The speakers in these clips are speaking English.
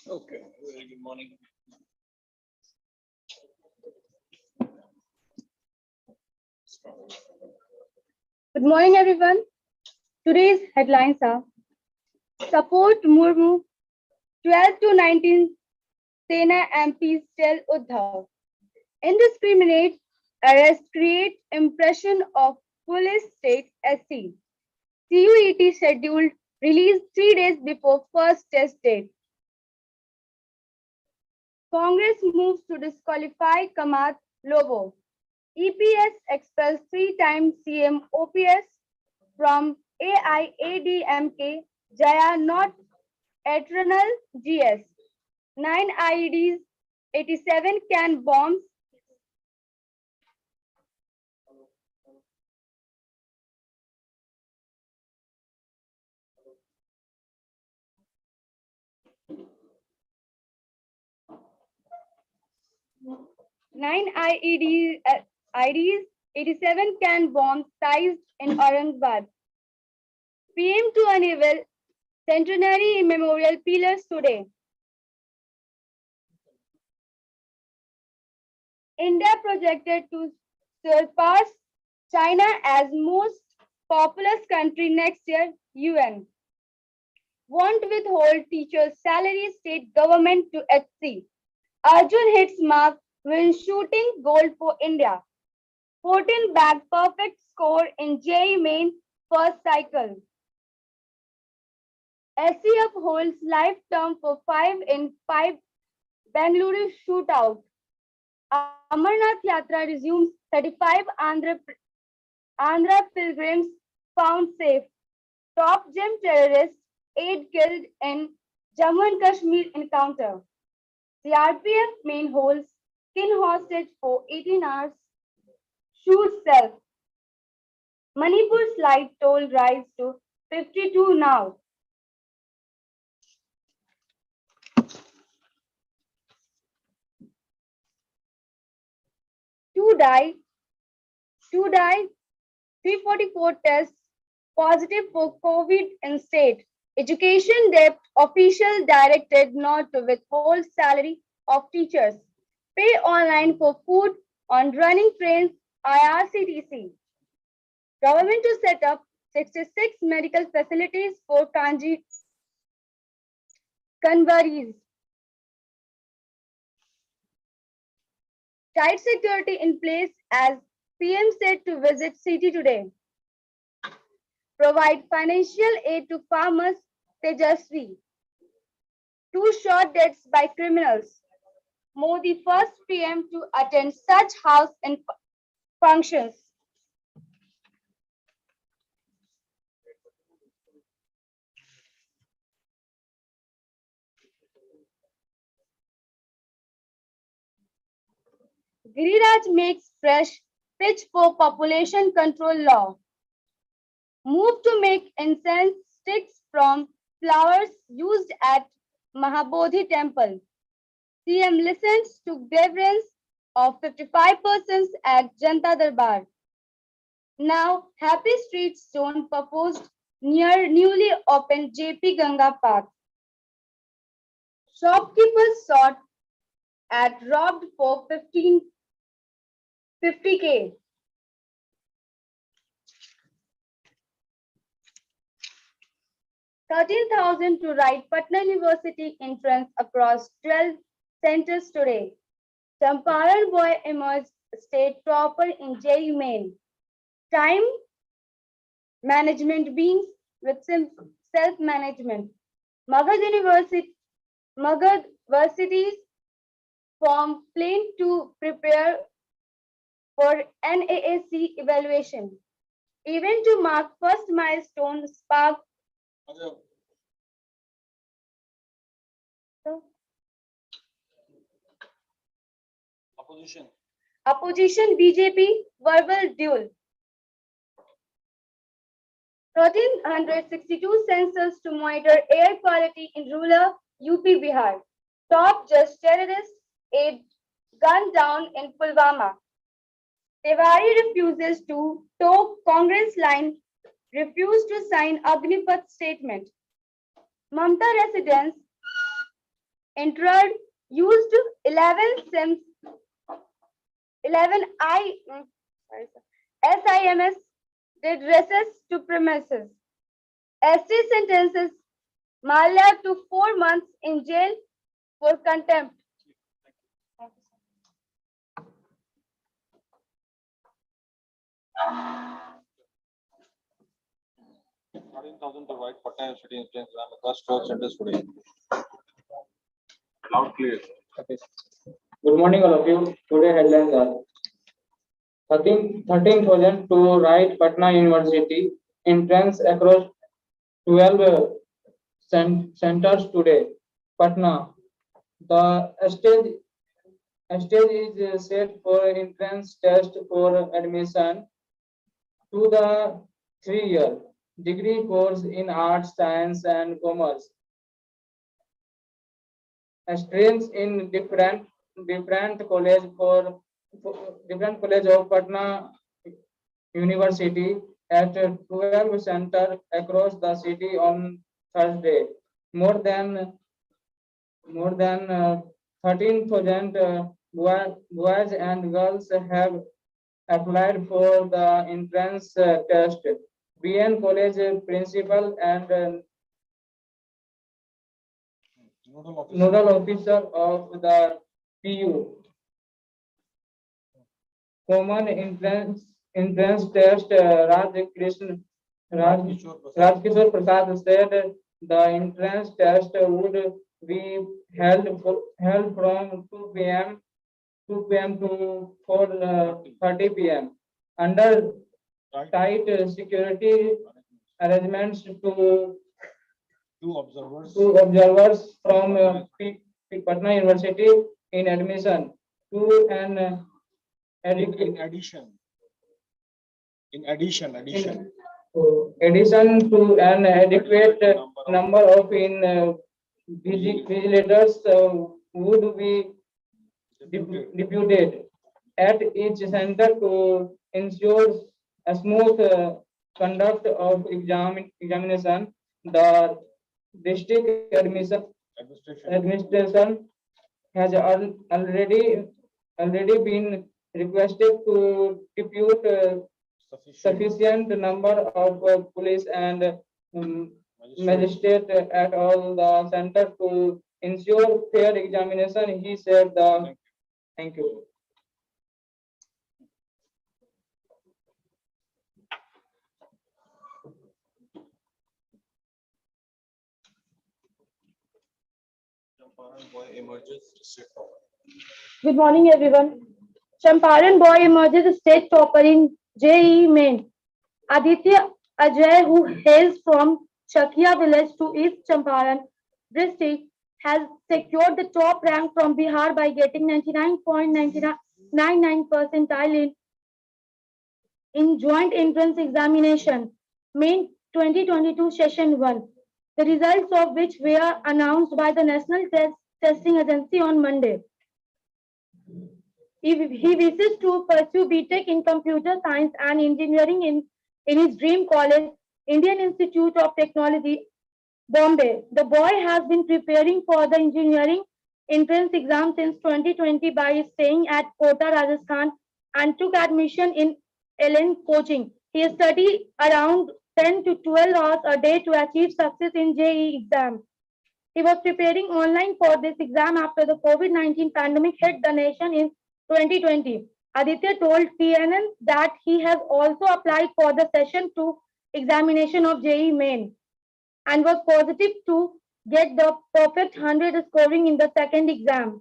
Okay, very good morning. Good morning, everyone. Today's headlines are Support Murmu, 12 to 19 Sena MPs tell Uddhav. Indiscriminate arrest create impression of police state SC. CUET scheduled release 3 days before first test date. Congress moves to disqualify Kamath Lobo. EPS expels 3-time CM OPS from AIADMK. Jaya not eternal GS. 9 IEDs, 87 can bombs. Nine IEDs, 87 can bombs seized in Aurangabad. PM to unveil centenary memorial pillars today. India projected to surpass China as most populous country next year, UN. Won't withhold teachers' salary, state government to HC. Arjun hits mark when shooting gold for India. 14 bagged perfect score in JEE main first cycle. SC upholds life term for 5 in 5 Bengaluru shootout. Amarnath Yatra resumes 35 Andhra pilgrims found safe. Top gem terrorists 8 killed in Jammu and Kashmir encounter. CRPF main holds skin hostage for 18 hours. Shoots self. Manipur's light toll rise to 52 now. Two die, 344 tests positive for COVID in state. Education debt official directed not to withhold salary of teachers. Pay online for food on running trains IRCTC. Government to set up 66 medical facilities for convertees. Tight security in place as PM said to visit city today. Provide financial aid to farmers, Tejasvi. 2 short deaths by criminals. Modi first PM to attend such house and functions. Giriraj makes fresh pitch for population control law. Move to make incense sticks from flowers used at Mahabodhi temple. CM listens to grievance of 55 persons at Janta Darbar. Now, Happy Street Zone proposed near newly opened JP Ganga Park. Shopkeepers sought at robbed for 50K. $13,000 to write Patna University entrance across 12 centers today. Champaran boy emerged state topper in JEE main. Time management beings with self-management. Magadh universities form plan to prepare for NAAC evaluation. Event to mark first milestone spark. Opposition BJP verbal duel. 1,362 sensors to monitor air quality in rural UP Bihar. Top just terrorist aid gunned down in Pulwama. Tiwari refuses to toe Congress line, refused to sign Agnipath statement. Mamta residents entered used 11 SIMs, 11 SIMS did recess to premises. ST sentences Malia to 4 months in jail for contempt. 14,000 to write Patna University instance exam across 12 centers today. Loud, clear. Okay. Good morning, all of you. Today headlines are 13,000 to write Patna University entrance across 12 centers today. Patna. The stage is set for entrance test for admission to the 3-year degree course in arts, science, and commerce. Students in different college of Patna University at 12 center across the city on Thursday. More than 13,000 boys and girls have applied for the entrance test. BN College principal and nodal officer of the PU. Common entrance test Rajkishore Prasad said the entrance test would be held from 2 p.m. to 4:30 p.m. under tight security arrangements to observers from Patna University in admission to an In addition to an adequate number of vigilators would be deputed at each center to ensure a smooth conduct of examination. The district administration has already been requested to depute sufficient number of police and magistrate at all the center to ensure fair examination. He said the thank you. boy emerges state topper. Good morning, everyone. Champaran boy emerges state topper in JEE main. Aditya Ajay, who hails from Chakia village to East Champaran district, has secured the top rank from Bihar by getting 99.99 percentile in joint entrance examination, main 2022 session 1, the results of which were announced by the National Testing Agency on Monday. He wishes to pursue BTech in computer science and engineering in his dream college, Indian Institute of Technology, Bombay. The boy has been preparing for the engineering entrance exam since 2020 by staying at Kota, Rajasthan, and took admission in LN coaching. He studied around 10 to 12 hours a day to achieve success in JEE exam. He was preparing online for this exam after the COVID-19 pandemic hit the nation in 2020. Aditya told TNN that he has also applied for the session 2 examination of JEE main and was positive to get the perfect 100 scoring in the second exam.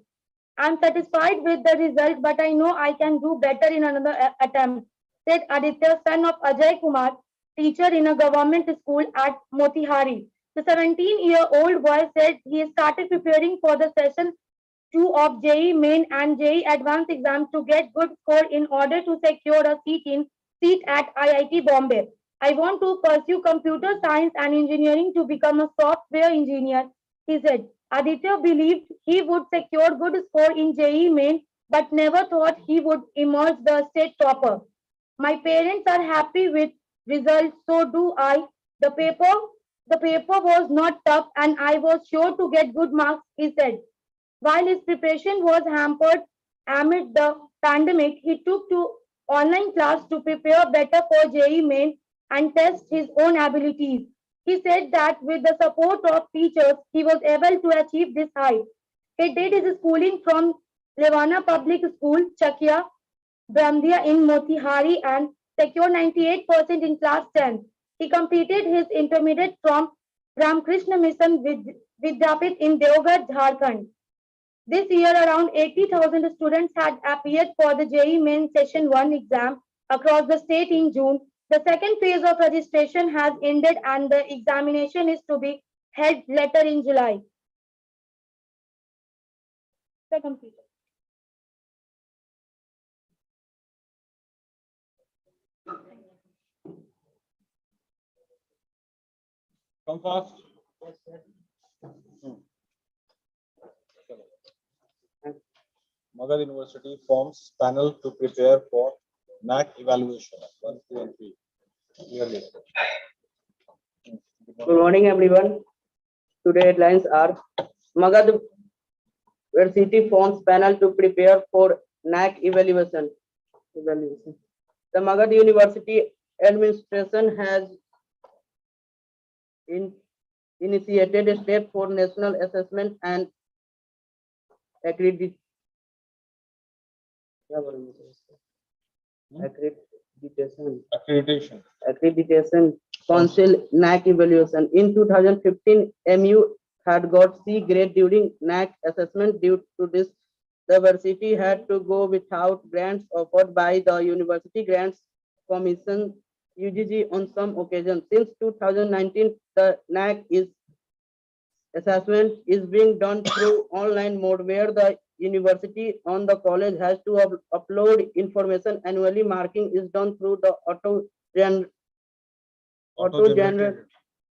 I'm satisfied with the result, but I know I can do better in another attempt, said Aditya, son of Ajay Kumar, teacher in a government school at Motihari. The 17-year-old boy said he started preparing for the session 2 of JEE main and JEE advanced exam to get good score in order to secure a seat at IIT Bombay. I want to pursue computer science and engineering to become a software engineer, he said. Aditya believed he would secure good score in JEE main, but never thought he would emerge the state topper. My parents are happy with results, so do I. The paper, the paper was not tough and I was sure to get good marks, he said. While his preparation was hampered amid the pandemic, he took to online class to prepare better for JEE main and test his own abilities. He said that with the support of teachers, he was able to achieve this height. He did his schooling from Levana Public School, Chakia, Brahmdia in Motihari and secured 98% in class 10. He completed his intermediate from Ramakrishna Mission Vidyapit in Deoghar, Jharkhand. This year, around 80,000 students had appeared for the JEE Main Session 1 exam across the state in June. The second phase of registration has ended and the examination is to be held later in July. Come fast. Magadha University forms panel to prepare for NAC evaluation 1, 2, and 3. Clearly. Good morning, everyone. Today headlines are Magadha University forms panel to prepare for NAC evaluation. The Magadha University administration has initiated a step for national assessment and accreditation. Accreditation Council NAC evaluation. In 2015, MU had got C grade during NAC assessment. Due to this, the university had to go without grants offered by the University Grants Commission UGC on some occasions. Since 2019, the NAC assessment is being done through online mode where the university on the college has to upload information annually. Marking is done through the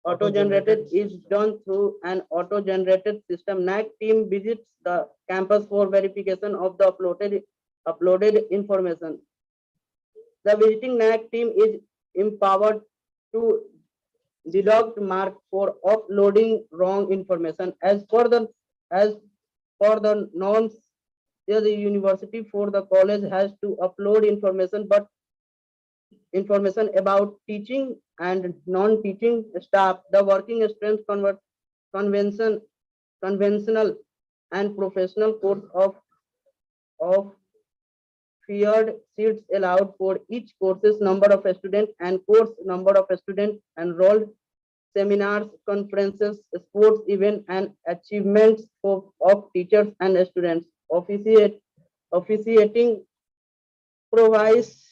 auto-generated is done through an auto-generated system. NAC team visits the campus for verification of the uploaded information. The visiting NAC team is empowered to deduct mark for uploading wrong information. As for the norms, the university for the college has to upload information about teaching and non-teaching staff, the working strength conventional and professional course of feared seats allowed for each course's number of students and course number of students enrolled, seminars, conferences, sports events, and achievements of teachers and students. Officiating Pro-Vice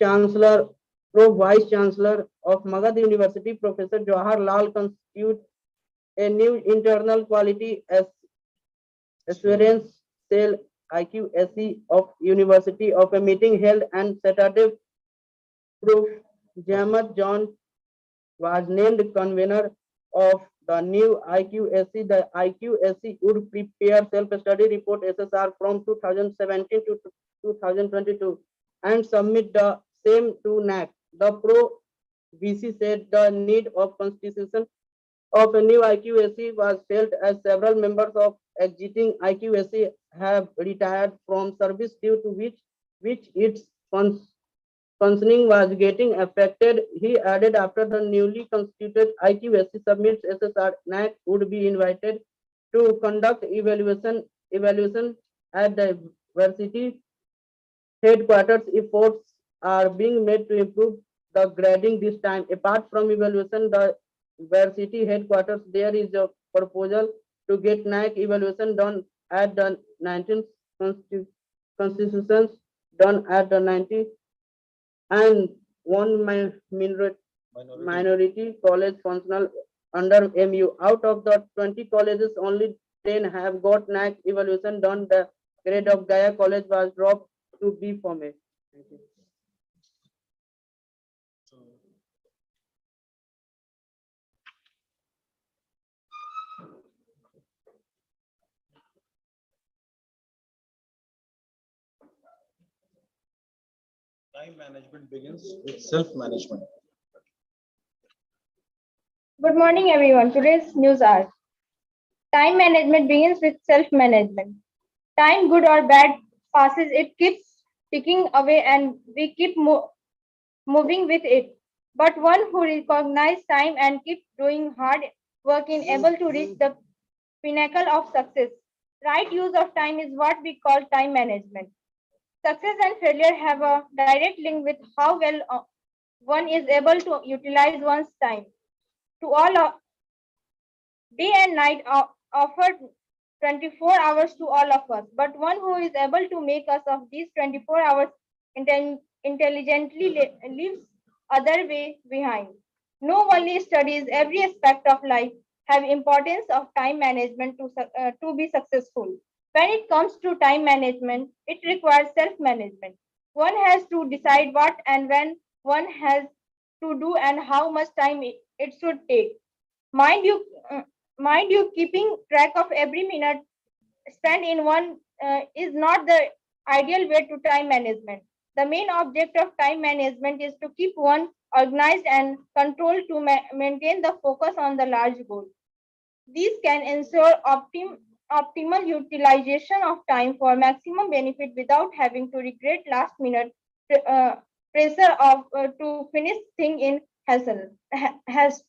Chancellor of Magadha University, Professor Jawahar Lal, constitute a new internal quality assurance cell IQSC of University of a meeting held on Saturday. Prof. Jamat John was named convener of the new IQSC. The IQSC would prepare self-study report SSR from 2017 to 2022 and submit the same to NAC. The Pro-VC said the need of constitution of a new IQSC was felt as several members of existing IQSC have retired from service, due to which its functioning was getting affected. He added, after the newly constituted IQSC submits SSR, NAC would be invited to conduct evaluation at the university headquarters. Efforts are being made to improve the grading this time. Apart from evaluation, the university headquarters, there is a proposal to get NAC evaluation done at the 19th constitutions done at the 90 and one minority college functional under MU. Out of the 20 colleges, only 10 have got NAC evaluation done. The grade of Gaya College was dropped to B format. Time management begins with self-management. Good morning, everyone. Today's news are time management begins with self-management. Time, good or bad, passes. It keeps ticking away, and we keep moving with it. But one who recognizes time and keeps doing hard work is able to reach the pinnacle of success. Right use of time is what we call time management. Success and failure have a direct link with how well one is able to utilize one's time. To all, day and night offer 24 hours to all of us, but one who is able to make us of these 24 hours intelligently leaves other way behind. No only studies every aspect of life have importance of time management to be successful. When it comes to time management, it requires self-management. One has to decide what and when one has to do and how much time it should take. Mind you, mind you, keeping track of every minute spent in one is not the ideal way to time management. The main object of time management is to keep one organized and controlled to maintain the focus on the large goal. These can ensure optimal utilization of time for maximum benefit without having to regret last minute uh, pressure of to finish thing in haste.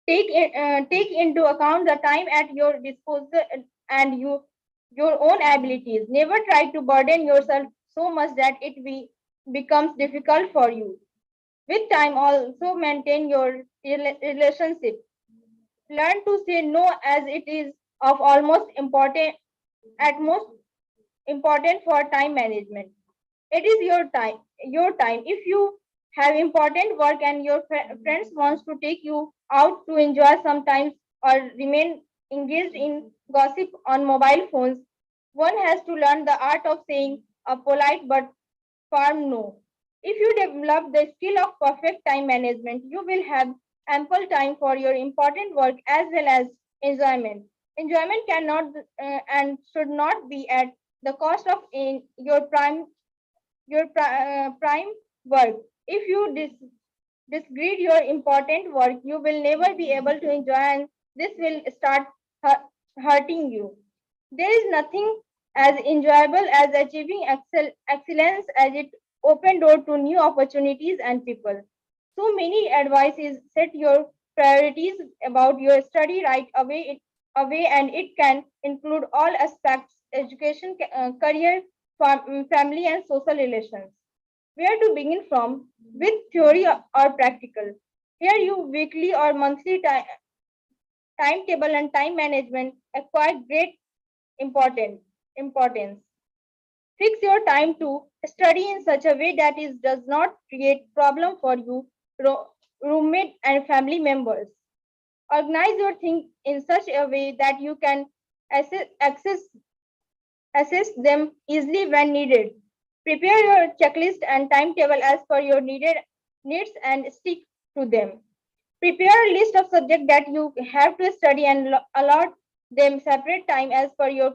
Take into account the time at your disposal and your own abilities. Never try to burden yourself so much that becomes difficult for you. With time, also maintain your relationship. Learn to say no as it is of almost important at most important for time management. It is your time. If you have important work and your friends wants to take you out to enjoy sometimes or remain engaged in gossip on mobile phones, one has to learn the art of saying a polite but firm no. If you develop the skill of perfect time management, you will have ample time for your important work as well as enjoyment. Enjoyment cannot and should not be at the cost of your prime work. If you disregard your important work, you will never be able to enjoy, and this will start hurting you. There is nothing as enjoyable as achieving excellence as it open door to new opportunities and people. So many advice is set your priorities about your study right away, and it can include all aspects: education, career, family, and social relations. Where to begin from? With theory or practical? Here, you weekly or monthly timetable and time management acquire great importance. Fix your time to study in such a way that it does not create problem for you, roommate, and family members. Organize your things in such a way that you can access assess them easily when needed. Prepare your checklist and timetable as per your needs and stick to them. Prepare a list of subjects that you have to study and allot them separate time as per your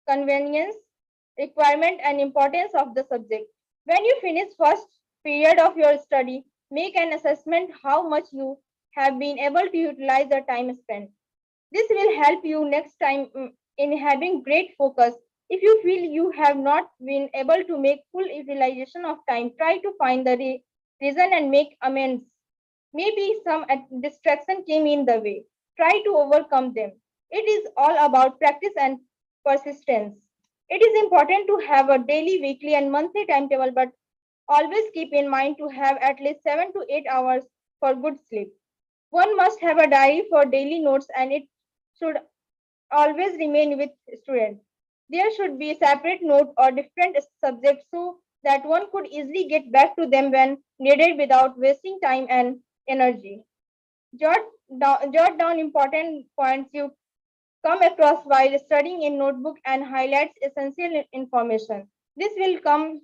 convenience, requirement, and importance of the subject. When you finish first period of your study, make an assessment how much you have been able to utilize the time spent. This will help you next time in having great focus. If you feel you have not been able to make full utilization of time, try to find the reason and make amends. Maybe some distraction came in the way. Try to overcome them. It is all about practice and persistence. It is important to have a daily, weekly, and monthly timetable, but always keep in mind to have at least 7 to 8 hours for good sleep. One must have a diary for daily notes, and it should always remain with students. There should be a separate note or different subjects so that one could easily get back to them when needed without wasting time and energy. Jot jot down important points you come across while studying in notebook and highlights essential information. This will come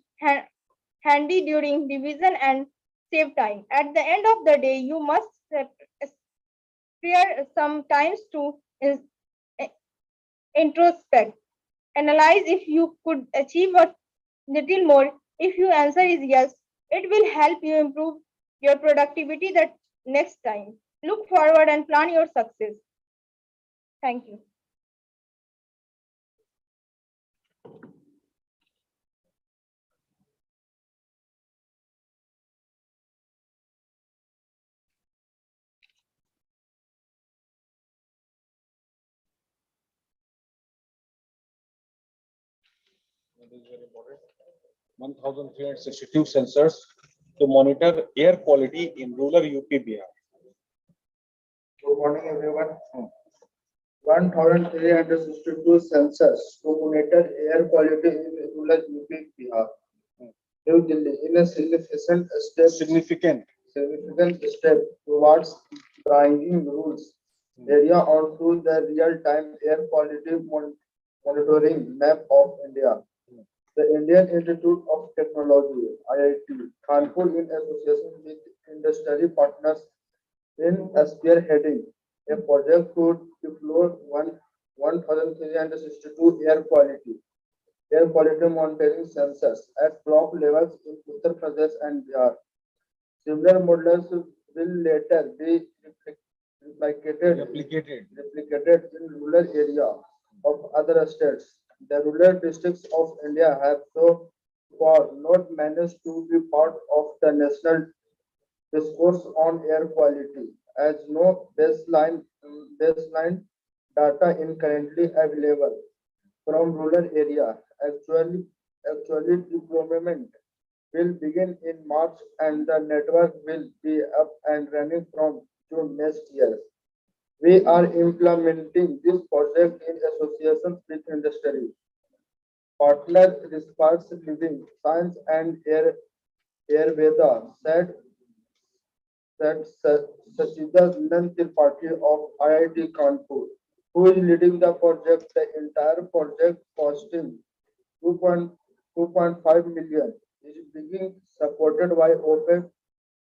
handy during revision and save time. At the end of the day, you must spare some times to introspect. Analyze if you could achieve a little more. If your answer is yes, it will help you improve your productivity the next time. Look forward and plan your success. Thank you. That is very important. 1,362 sensors to monitor air quality in rural UP Bihar. Good morning, everyone. 1,362 sensors to monitor air quality in rural UP Bihar. New Delhi, in a significant step towards bringing rules area onto the real-time air quality monitoring map of India. The Indian Institute of Technology (IIT) Kanpur, in association with industry partners, in spearheading a project to deploy 1,362 air quality monitoring sensors at block levels in Uttar Pradesh and Bihar. Similar models will later be replicated in rural area of other states. The rural districts of India have so far not managed to be part of the national discourse on air quality, as no baseline data is currently available from rural area. Actually, deployment will begin in March and the network will be up and running from June next year. We are implementing this project in association with industry, partner Research Living Science and Airveda said Sachidanand Tripathi of IIT Kanpur, who is leading the project. The entire project costing 2.5 million is being supported by open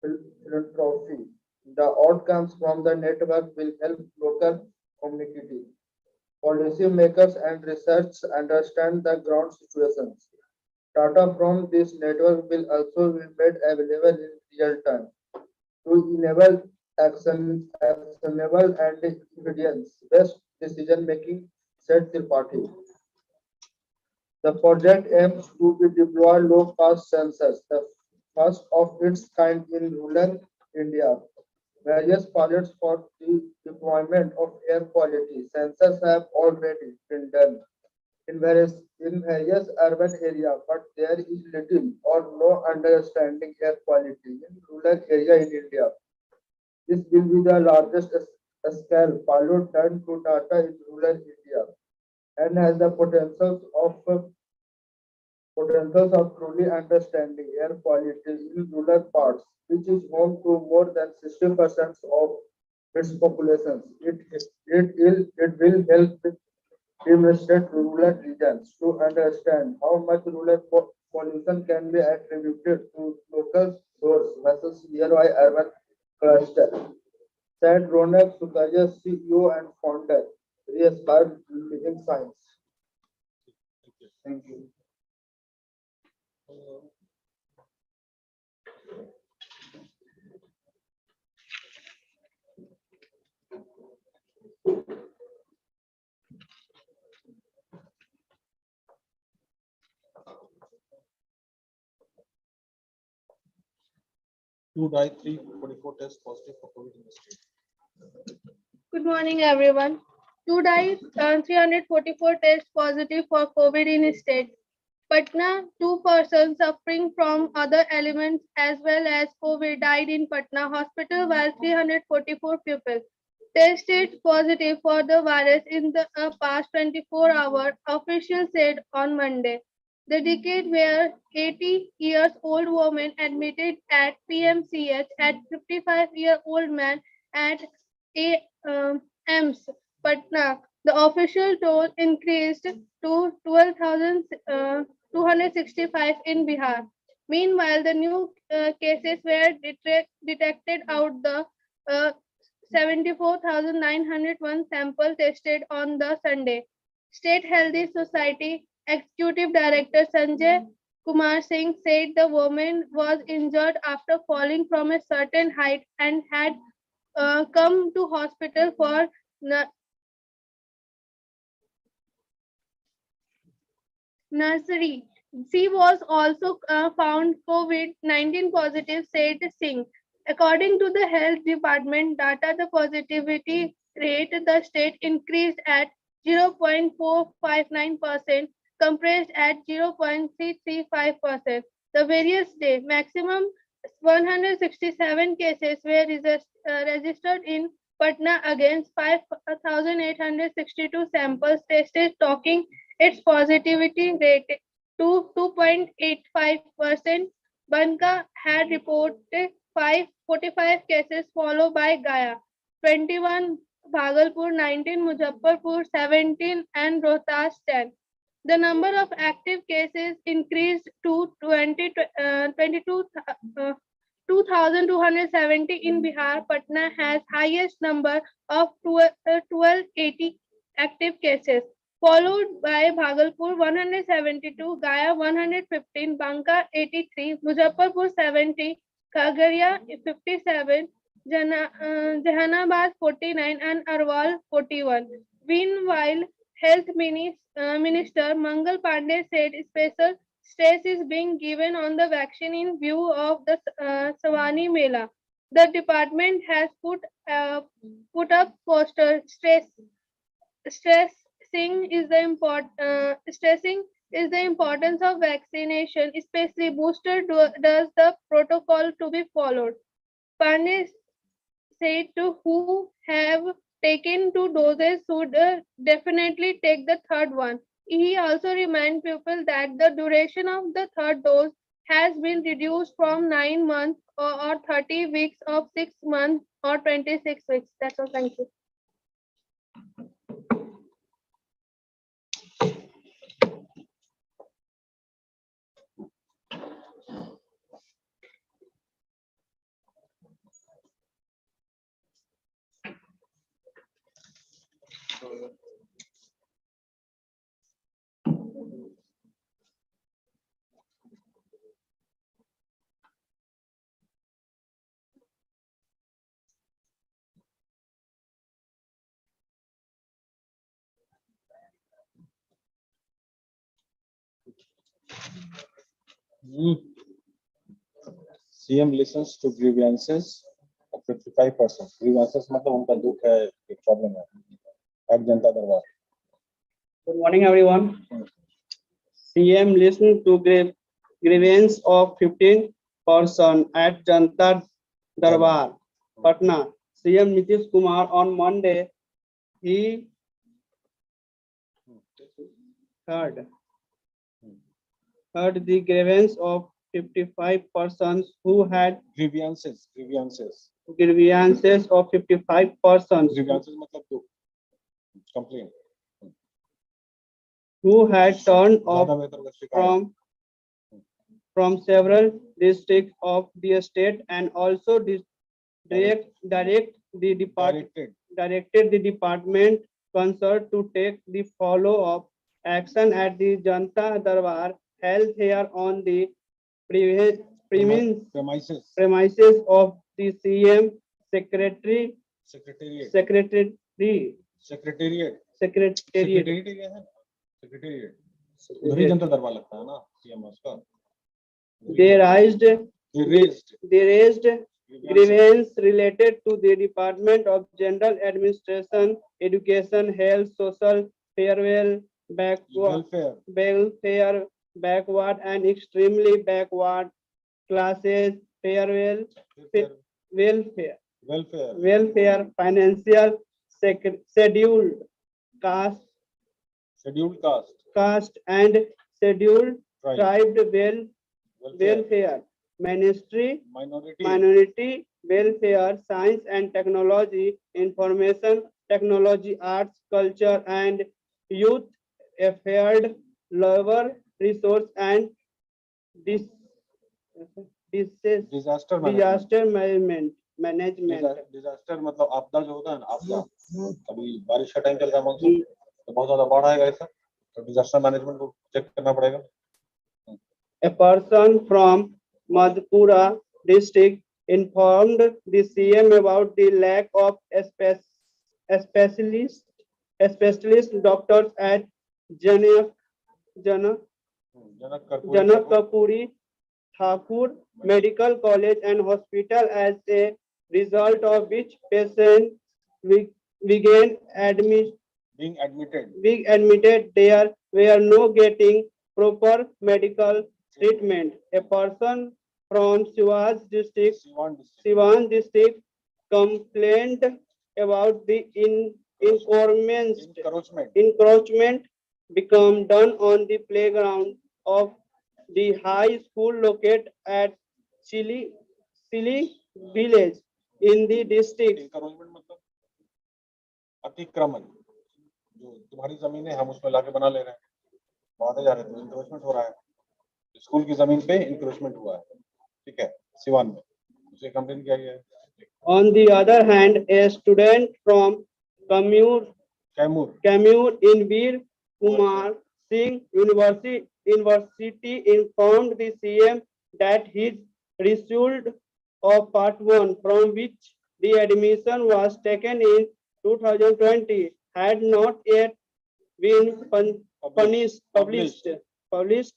philanthropy. The outcomes from the network will help local community, policymakers and research understand the ground situations. Data from this network will also be made available in real time to enable actionable and evidence-based decision-making, said Tripathi. The project aims to be deploy low-cost sensors, the first of its kind in rural India. Various pilots for the deployment of air quality sensors have already been done in various urban areas, but there is little or no understanding air quality in rural area in India. This will be the largest scale pilot done to data in rural India and has the potentials of truly understanding air quality in rural parts, which is home to more than 60% of its population. It will help demonstrate rural regions to understand how much rural pollution can be attributed to local source versus nearby urban cluster. Said Ronak Sukaria, CEO and founder, Re-Aspire Living Science. Thank you. Two die 344 tests positive for COVID in the state. Good morning, everyone. Today, 344 tests positive for COVID in state. Patna, 2 persons suffering from other elements as well as COVID died in Patna hospital, while 344 people tested positive for the virus in the past 24 hours, officials said on Monday. The decade where 80-year-old woman admitted at PMCH and 55-year-old man at AIMS Patna. The official toll increased to 12,265 in Bihar. Meanwhile, the new cases were detected out the 74,901 sample tested on the Sunday. State Healthy Society Executive Director Sanjay Kumar Singh said the woman was injured after falling from a certain height and had come to hospital for nursery. She was also found COVID-19 positive, said Singh. According to the health department data, the positivity rate the state increased at 0.459%, compressed at 0.335%. The various day maximum 167 cases were registered in Patna against 5,862 samples tested, talking its positivity rate to 2.85%. Banka had reported 545 cases, followed by Gaya 21, Bhagalpur 19, Muzaffarpur 17, and Rohtas 10. The number of active cases increased to 2,270 in Bihar. Patna has highest number of 1280 active cases, followed by Bhagalpur 172, Gaya 115, Banka 83, Muzaffarpur 70, Khagaria 57, Jahanabad 49, and Arwal 41. Meanwhile, Minister Mangal Pandey said special stress is being given on the vaccine in view of the Savani Mela. The department has put up poster stressing is the importance of vaccination, especially booster does the protocol to be followed. Pandey said to who have taken two doses should definitely take the third one. He also reminded people that the duration of the third dose has been reduced from 9 months or 30 weeks of 6 months or 26 weeks. That's all. Thank you. CM listens to grievances of 55%. Grievances मतलब उनका दुख है, एक problem है. At जनता दरबार. Good morning, everyone. CM listened to grievance of 15% at Janta Darbar, Patna. CM Nitish Kumar on Monday, he heard the grievance of 55 persons who had grievances of 55 persons grievances मतलब दुख, complaint. Who had turned off ज़्यादा बेहतर का शिकायत. from several districts of the state and also directed the department concerned to take the follow-up action at the Janta Darbar held here on the premises of the CM Secretariat. उधर जनता दरबार लगता है ना CM उसका. They raised grievance related to the Department of General Administration, Education, Health, Social Welfare, backward and extremely backward classes, welfare, financial, scheduled caste and scheduled tribe welfare, ministry, minority welfare, science and technology, information technology, arts, culture and youth affairs, labor, resource and disaster management. Disaster मतलब आपदा जो होता है ना, आपदा. अभी बारिश का टाइम चल रहा है, मानसून. तो बहुत ज्यादा बाढ़ आएगा ऐसा, तो डिजास्टर मैनेजमेंट को चेक करना पड़ेगा। A person from Madhpura district informed the CM about the lack of specialist doctors at Janak Janak Janak Kapuri Thakur Medical College and Hospital, as a result of which patients began being admitted. being admitted. There were no getting proper medical treatment. A person from Siwan district complained about the encroachment become done on the playground of the high school located at Chili village in the district. Encouragement मतलब अतिक्रमण, जो तुम्हारी जमीन है हम उसमें लाके बना ले रहे हैं, बढ़ाते जा रहे हैं, तो इंक्रोचमेंट हो रहा है। स्कूल की जमीन पे इंक्रोचमेंट हुआ है, ठीक है, सिवान में उसे कंप्लेन किया गया है। On the other hand, a student from Kamur in Veer Kumar Singh University informed the CM that his result of Part 1, from which the admission was taken in 2020, had not yet been published.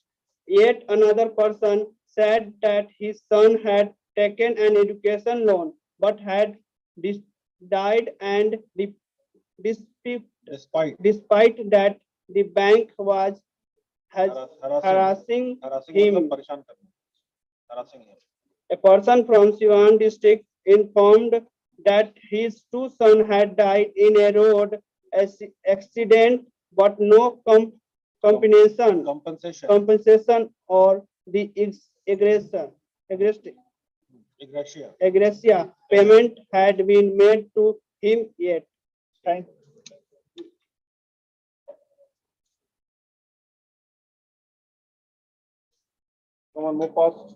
Yet another person said that his son had taken an education loan but had died, and despite that the bank was harassing him. मतलब परेशान करना, harassing him. A person from Siwan district informed that his two sons had died in a road accident, but no compensation or the egregia payment had been made to him yet. Thank you. Come on, move fast.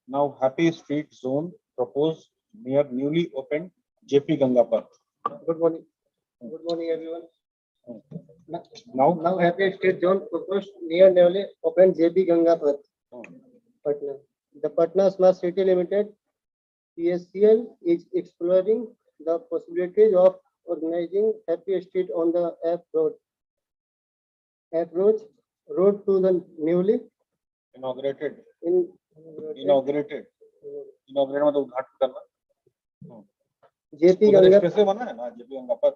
Now, Happy Street Zone proposed near newly opened JP Gangapur. Good morning. Good morning, everyone. Now, Happy State Zone proposed near newly opened JP Gangapur, Patna. The Patna Smart City Limited (PSCL) is exploring the possibilities of organizing Happy Street on the approach road to the newly inaugurated inaugurated मतलब उद्घाटन करना। JP उधर Gangapur. Expressway बना है ना, JP Gangapath,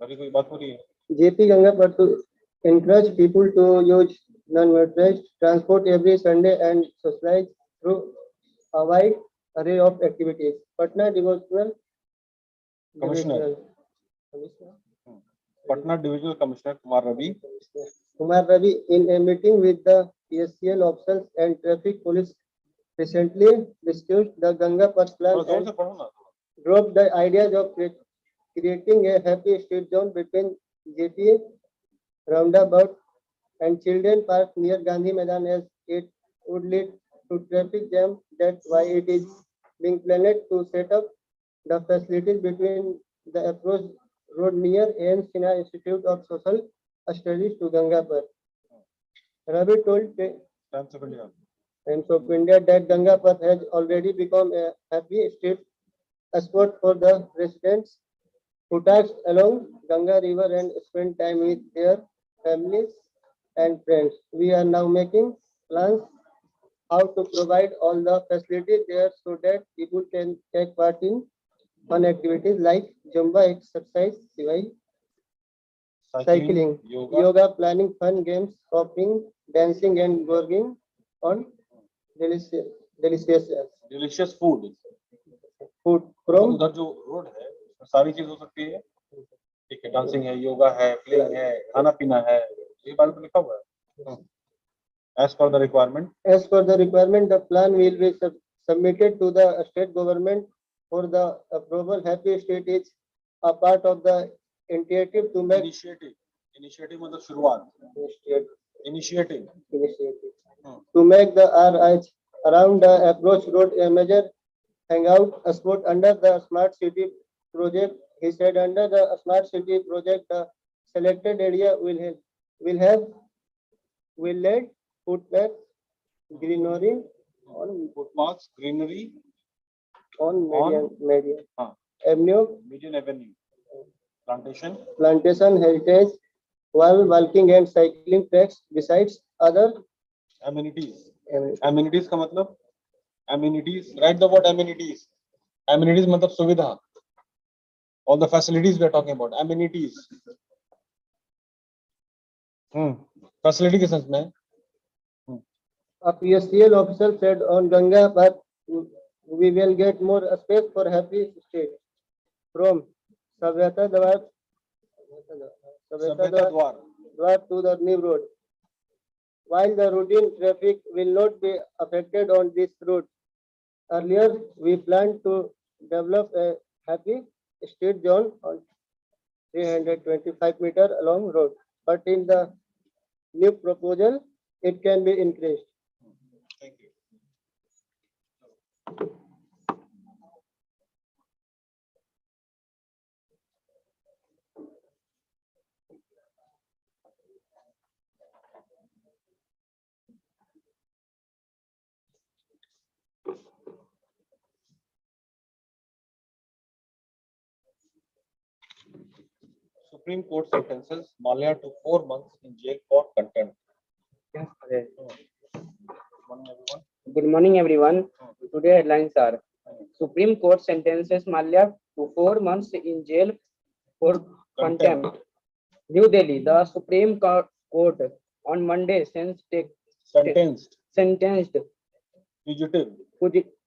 अभी कोई बात हो रही है। JP Gangapur to encourage people to use non-motorized transport every Sunday and socialize through a wide array of activities. Patna Divisional Commissioner Kumar Ravi, in a meeting with the PSCL officials and traffic police, recently discussed the Gangapur plan and dropped the ideas of creating a happy street zone between JP roundabout and Children Park near Gandhi Maidan, as it would lead to traffic jam. That's why it is being planned to set up the facilities between the approach road near AN Sinha Institute of Social Studies to Gangapur. Ravi told Times of India that Gangapur has already become a happy street spot for the residents who tax along Ganga River and spend time with their families and friends. We are now making plans how to provide all the facilities there so that people can take part in fun activities like Zumba exercise, cycling, yoga, planning fun games, shopping, dancing, and gorging on delicious food from उधर जो road है उसमें सारी चीज हो सकती है, ठीक है, डांसिंग है, योगा है, प्लेइंग है, खाना पीना है, ये बारे में लिखा हुआ है। As per the requirement, the plan will be submitted to the state government for the approval. Happy State is a part of the initiative to make Initiative मतलब शुरुआत. Initiative. To make the RH around the approach road a major hangout spot under the smart city project. He said under the smart city project, the selected area will lead footpaths, greenery Footpaths, greenery on On? median हाँ. avenue, Median Avenue. Plantation. plantation heritage, while walking and cycling tracks besides other Amenities. amenities. Amenities का मतलब amenities. Write the word amenities. Amenities मतलब सुविधा. All the facilities we are talking about. Amenities. Facility के sense में. A PSCL officer said on Ganga, but we will get more space for happy state from Savyata Dwar सभ्यता द्वार. Dwar to the new road. While the routine traffic will not be affected on this route, earlier we planned to develop a happy state zone on 325-meter long road, but in the new proposal, it can be increased. Thank you. Supreme Court sentences Malia to 4 months in jail for contempt. Good morning, everyone. Today headlines are: Supreme Court sentences Malia to 4 months in jail for contempt. New Delhi: the Supreme Court on Monday Sentenced. sentenced Fugitive.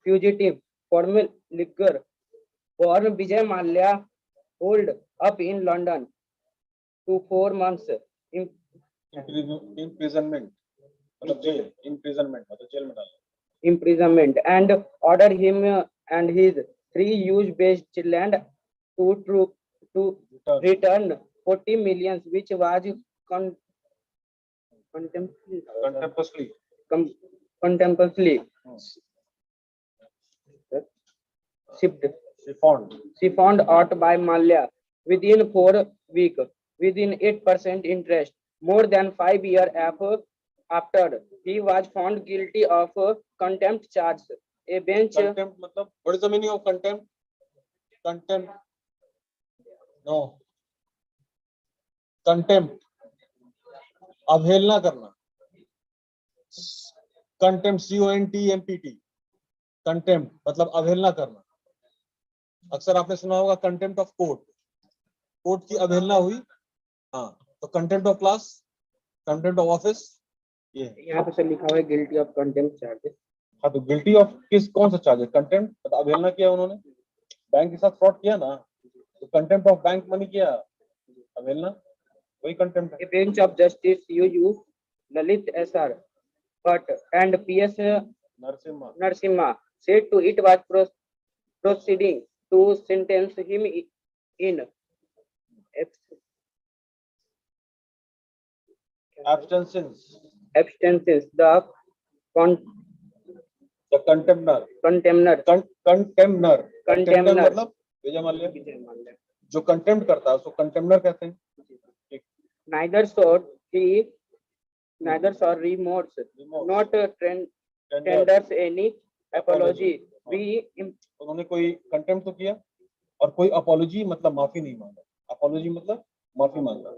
fugitive former liquor born Vijay Mallya hold up in London to 4 months Imprisonment. मतलब jail. Imprisonment. मतलब jail में डालना. imprisonment and ordered him and his 3 use-based land to return 40 millions, which was Contemporary. contemporarily siphoned out by Mallya within 4 weeks, within 8% interest, more than 5 years after he was found guilty of contempt charge. A bench Contempt मतलब what is the meaning of contempt? Contempt. No. Contempt. अवहेलना करना. Contempt. CONTEMPT. Contempt मतलब अवहेलना करना. अक्सर आपने सुना होगा contempt of court. कोर्ट की अवहेलना हुई. हाँ. तो contempt of class, contempt of office. ये यहाँ पे सर लिखा हुआ है गिल्टी ऑफ कंटेम्प्ट चार्जेस. हाँ तो गिल्टी ऑफ किस कौन सा चार्ज है? कंटेम्प्ट मतलब अवहेलना किया उन्होंने, बैंक के साथ फ्रॉड किया ना, तो कंटेम्प्ट ऑफ बैंक मनी किया, अवहेलना, वही कंटेम्प्ट है. A bench of Justice UU Lalit SR Bhatt and PS Narasimha said to it was proceeding to sentence him in abstentions. The contemner. contemner मतलब विजय माल्या जो कंटेम्प्ट करता है उसको कंटेम्नर कहते हैं. neither saw remorse, not tenders any apology. उन्होंने कोई contempt तो किया और कोई अपॉलॉजी मतलब माफी नहीं मांगा. अपॉलॉजी मतलब माफी मांगा.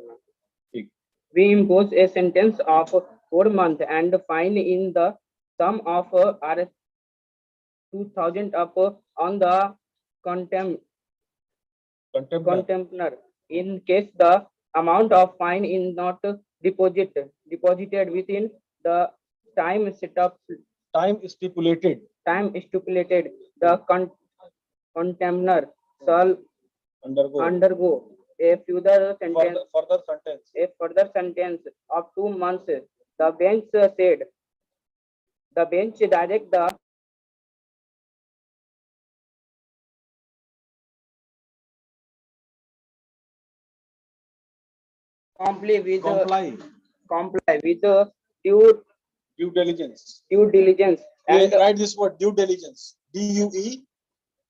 ठीक. We impose a sentence of 4 months and fine in the sum of R2,000 up on the contemptor in case the amount of fine is not deposited within the time stipulated. The contemptor shall undergo a further sentence of 2 months. The bench said. The bench direct the comply with comply due due diligence. diligence And and write this word due diligence. DUE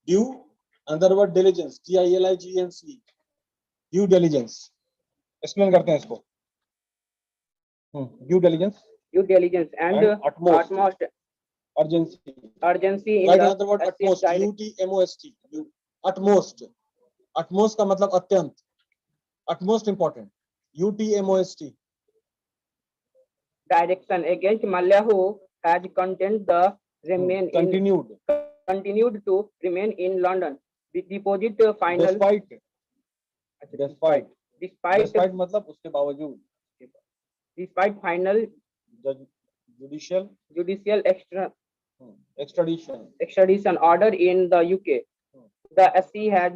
due, another word diligence. DILIGENCE. Due diligence. Explain करते हैं इसको. Due diligence and utmost urgency. urgency in Write the another word SCF utmost. UTMOST. Utmost. Utmost का मतलब अत्यंत. Utmost important. UTMOST. direction against Mallya, who has continued to remain in London. The deposit final Despite मतलब उसके बावजूद. Despite final Judicial extradition order in the UK, the SC has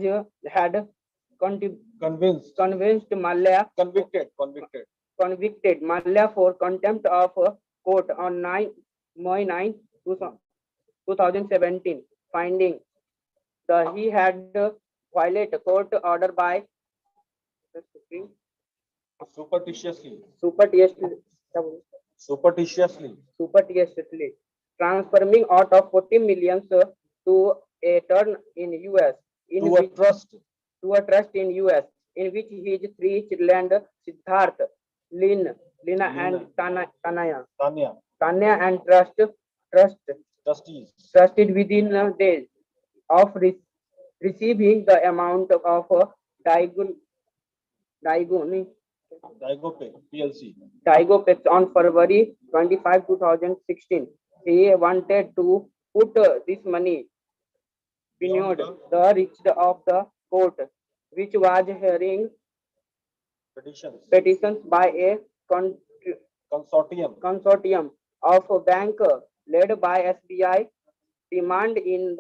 had convinced Mallya convicted Mallya for contempt of court on May 9, 2017, finding that he had violated court order by superstitiously transferring out of 40 million to a turn in US to a trust in US, in which his three children Siddharth, Lina and Tanya and trusted within days of receiving the amount of Daigo on February 25, 2016. He wanted to put this money beyond the reach of the court, which was hearing petitions by a consortium of bank led by SBI, demanding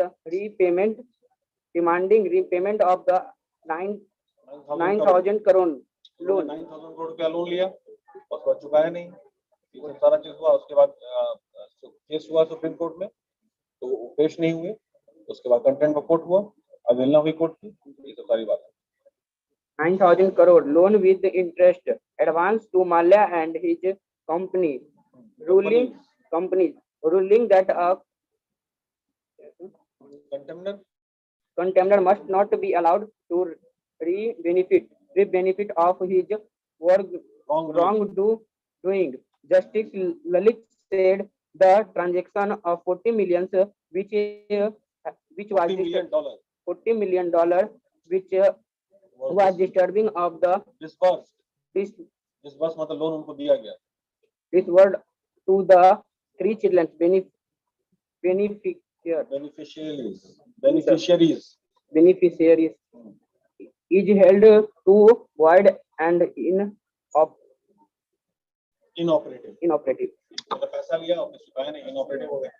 repayment of the 9,000 crore loan. 9,000 crore रुपया loan लिया, उसके बाद चुकाया नहीं, ये सारा चीज हुआ. उसके बाद केस हुआ सुप्रीम कोर्ट में, तो वो पेश नहीं हुए. उसके बाद कंटेंट में कोर्ट हुआ, अवहेलना हुई कोर्ट की. ये सब सारी बात है. 9,000 crore loan with interest advance to Mallya and his company, ruling that a contender must not be allowed to reap benefit of his work wrongdoing. Justice Lalit said the transaction of 40 million, which was $40 million, which was disturbing of the disbursed मतलब loan उनको दिया गया. This word to the three children beneficiaries is held to void and inoperative. मतलब पैसा लिया और चुकाया नहीं, इनऑपरेटिव हो गया.